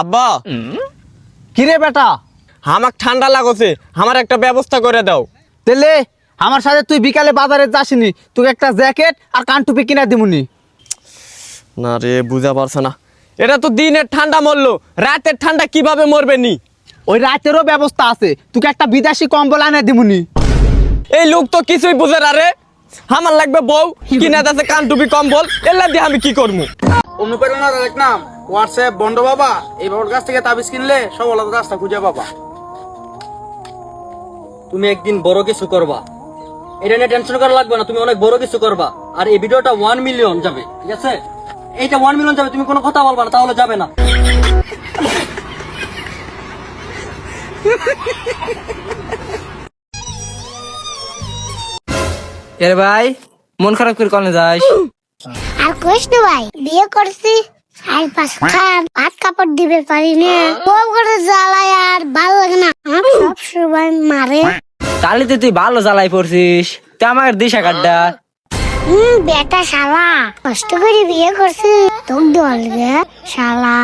আব্বা কিরে বেটা, আমার ঠান্ডা লাগছে, আমার একটা ব্যবস্থা করে দাও। তেলে আমার সাথে তুই বিকালে বাজারে যাসনি, তোকে একটা জ্যাকেট আর কান টুপি কিনা দিমুনি। না রে, বুঝা পারছ না, এটা তো দিনের ঠান্ডা মরলো, রাতের ঠান্ডা কিভাবে মরবে নি? ওই রাতেরও ব্যবস্থা আছে, তোকে একটা বিদেশি কম্বল আনে দিমুনি। এই লোক তো কিছুই বুঝে না রে। আমার লাগবে বউ, কিনা আছে কান টুপি কম্বল, এলা দিয়ে আমি কি করবো? অনুপ্রেরণা দেখ নাম হোয়াটসঅ্যাপ বন্ধ বাবা, এই বাবার কাছ থেকে তাবিজ কিনলে সফলতার রাস্তা খুঁজে পাবা। তুমি একদিন বড় কিছু করবা, এটা নিয়ে টেনশন করা লাগবে না, তুমি অনেক বড় কিছু করবা। আর এই ভিডিওটা 1 মিলিয়ন যাবে, ঠিক আছে? এইটা 1 মিলিয়ন যাবে, তুমি কোনো কথা বলবা না, তাহলে যাবে না। এর ভাই মন খারাপ করে কনে যাস? আর কইস না ভাই, বিয়ে করছি 4-5 খান হাত কাপড় দিবে পারি না, বউ করে জ্বালায় আর ভালো লাগে না, আমার সব সময় মারে। তাহলে তো তুই ভালো জ্বালাই পড়ছিস, তা আমার দিশা কাটটা। বেটা শালা, কষ্ট করে বিয়ে করছি তোক দল গে শালা।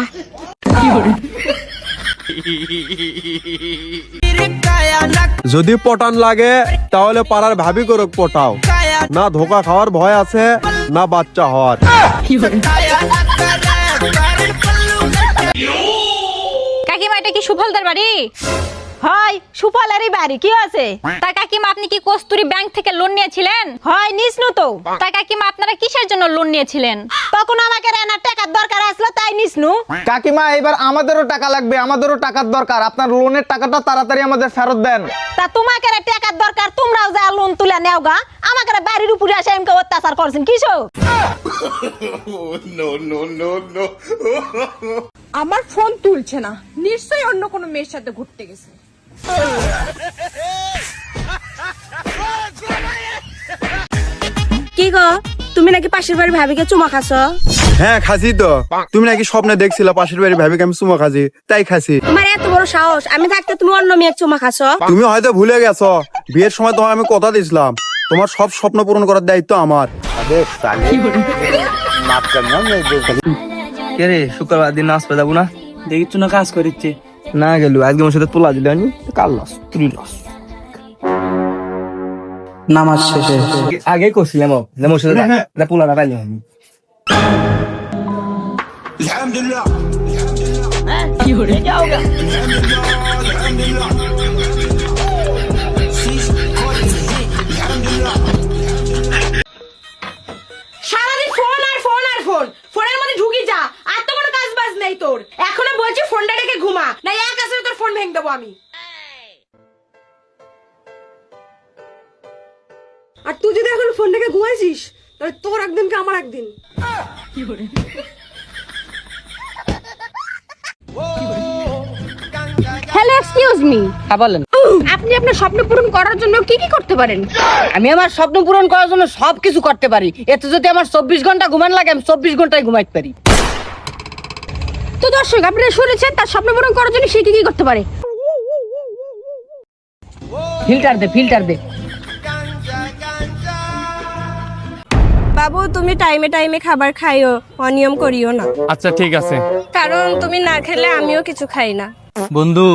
যদি পটান লাগে তাহলে পাড়ার ভাবি করে পটাও, না ধোকা খাওয়ার ভয় আছে না বাচ্চা হওয়ার। কাকিমা, এটা কি সুফলদার বাড়ি? হয় সুফলেরই বাড়ি, কি আছে? তা কাকিমা, আপনি কি কস্তুরী ব্যাংক থেকে লোন নিয়েছিলেন? হয় নিসনু তো। তা কাকিমা, আপনারা কিসের জন্য লোন নিয়েছিলেন? তখন আমাকে রানার টাকার দরকার আসলো তাই নিসনু। কাকিমা, এবার আমাদেরও টাকা লাগবে, আমাদেরও টাকার দরকার, আপনার লোনের টাকাটা তাড়াতাড়ি আমাদের ফেরত দেন। তা তোমাকে টাকার দরকার, তোমরাও যা লোন তুলে নেও গা, আমাকে বাড়ির উপরে আসে এমকে অত্যাচার করছেন কিসো? আমার ফোন তুলছে না, নিশ্চয়ই অন্য কোনো মেয়ের সাথে ঘুরতে গেছে। কি গো, তুমি নাকি পাশের বাড়ি ভাবিকে চুমা খাচ্ছ? হ্যাঁ খাসি তো, তুমি নাকি স্বপ্নে দেখছিলা পাশের বাড়ি ভাবিকে আমি চুমা খাসি, তাই খাসি। তোমার এত বড় সাহস, আমি থাকতে তুমি অন্য মেয়ে চুমা খাচ্ছ? তুমি হয়তো ভুলে গেছো, বিয়ের সময় তোমার আমি কথা দিয়েছিলাম, তোমার সব স্বপ্ন পূরণ করার দায়িত্ব আমার। কে রে, শুক্রবার দিন নাচ যাবো না? দেখি তুই না কাজ করিচ্ছে না, গেলু আজকে আমার সাথে তোলা দিল, আমি কাল লস তুই লস। নামাজ শেষে আগে করছিলাম মোর সাথে পোলাটা পাইলাম আমি। সারাদিন ফোন আর ফোন আর ফোন, ফোনের মধ্যে ঢুকি যা, আর তো কোনো কাজ বাজ নেই তোর। এখনো বলছি ফোনটা রেখে ঘুমা, না এক আসলে তোর ফোন ভেঙে দেবো আমি। আর তুই যদি এখন ফোন রেখে ঘুমাইছিস, তাহলে তোর একদিন কি আমার একদিন। Hello, excuse me. হ্যাঁ বলেন। আপনি আপনার স্বপ্ন পূরণ করার জন্য কি কি করতে পারেন? আমি আমার স্বপ্ন পূরণ করার জন্য সবকিছু করতে পারি, এতে যদি আমার 24 ঘন্টা ঘুমান লাগে আমি 24 ঘন্টায় ঘুমাইতে পারি। তো দর্শক, আপনারা শুনেছেন তার স্বপ্ন পূরণ করার জন্য সে কি কি করতে পারে। ফিল্টার দে, ফিল্টার দে। বাবু, তুমি টাইমে টাইমে খাবার খাইও, অনিয়ম করিও না, আচ্ছা ঠিক আছে। কারণ তুমি না খেলে আমিও কিছু খাই না। বন্ধু,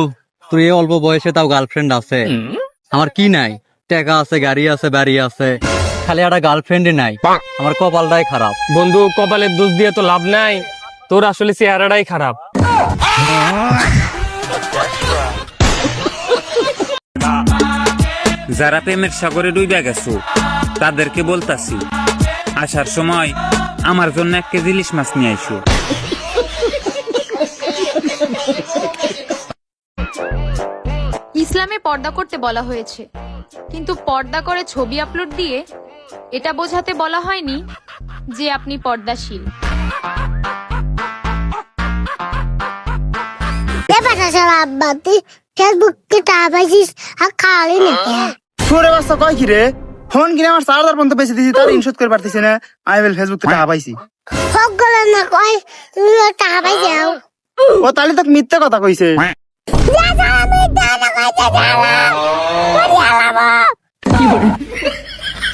তোর এই অল্প বয়সে তাও গার্লফ্রেন্ড আছে, আমার কি নাই? টাকা আছে, গাড়ি আছে, বাড়ি আছে, খালি একটা গার্লফ্রেন্ডই নাই। আমার কপালটাই খারাপ। বন্ধু, কপালের দোষ দিয়ে তো লাভ নাই, তোর আসলে চেহারাটাই খারাপ। যারা প্রেমের সাগরে ডুইবা গেছো তাদেরকে বলতাছি, আসার সময় আমার জন্য 1 কেজি ইলিশ মাছ নিয়ে আইসো। ইসলামে পর্দা করতে বলা হয়েছে, কিন্তু পর্দা করে ছবি আপলোড দিয়ে এটা বোঝাতে বলা হয়নি যে আপনি পর্দাশীল। বেটা শালা, আব্বা তুই ফেসবুকে টাকা পাইছিস আর খালি না। শুনে বাচ্চা কয় কি রে, ফোন কিনে আমার 4000 পর্যন্ত বেশি দিয়েছি, তার ইনশোট করে পারতেছি না। আমি বল ফেসবুক থেকে টাকা পাইছি, সকলে না কয় তুমি টাকা পাইছাও। ও তাহলে তো মিথ্যা কথা কইছে।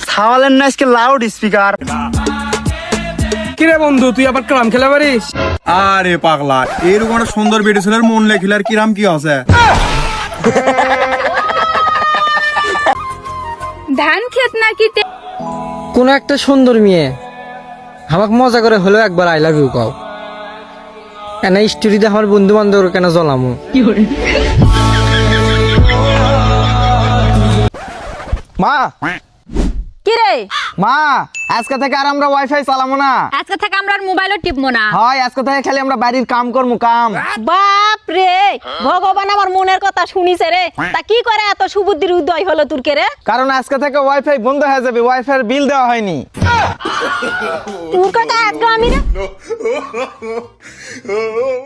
ছাওয়ালের না আজকে লাউড স্পিকার। কিরে বন্ধু তুই আবার ক্রাম খেলা পারিস? আরে পাগলা, এরকম একটা সুন্দর ভিডিও ছেলের মন লেখিলার কিরাম কি আছে? ধান ক্ষেত নাকি কোন একটা সুন্দর মেয়ে আমাকে মজা করে হলেও একবার আই লাভ ইউ কও। এনে স্টোরিতে আমার বন্ধু বান্ধব কেন জ্বলামো? মা কি রে মা, আজকে থেকে আর আমরা ওয়াইফাই চালামো না। আজকে থেকে আমরা মোবাইলও টিপবো না। হয়, আজকে থেকে খালি আমরা বাড়ির কাম করবো, কাম। বাপ রে, ভগবান আমার মনের কথা শুনিছে রে। তা কি করে এত সুবুদ্ধির উদয় হলো তোর কে রে? কারণ আজকে থেকে ওয়াইফাই বন্ধ হয়ে যাবে, ওয়াইফাই বিল দেওয়া হয়নি। তোর কথা একদম আমি রে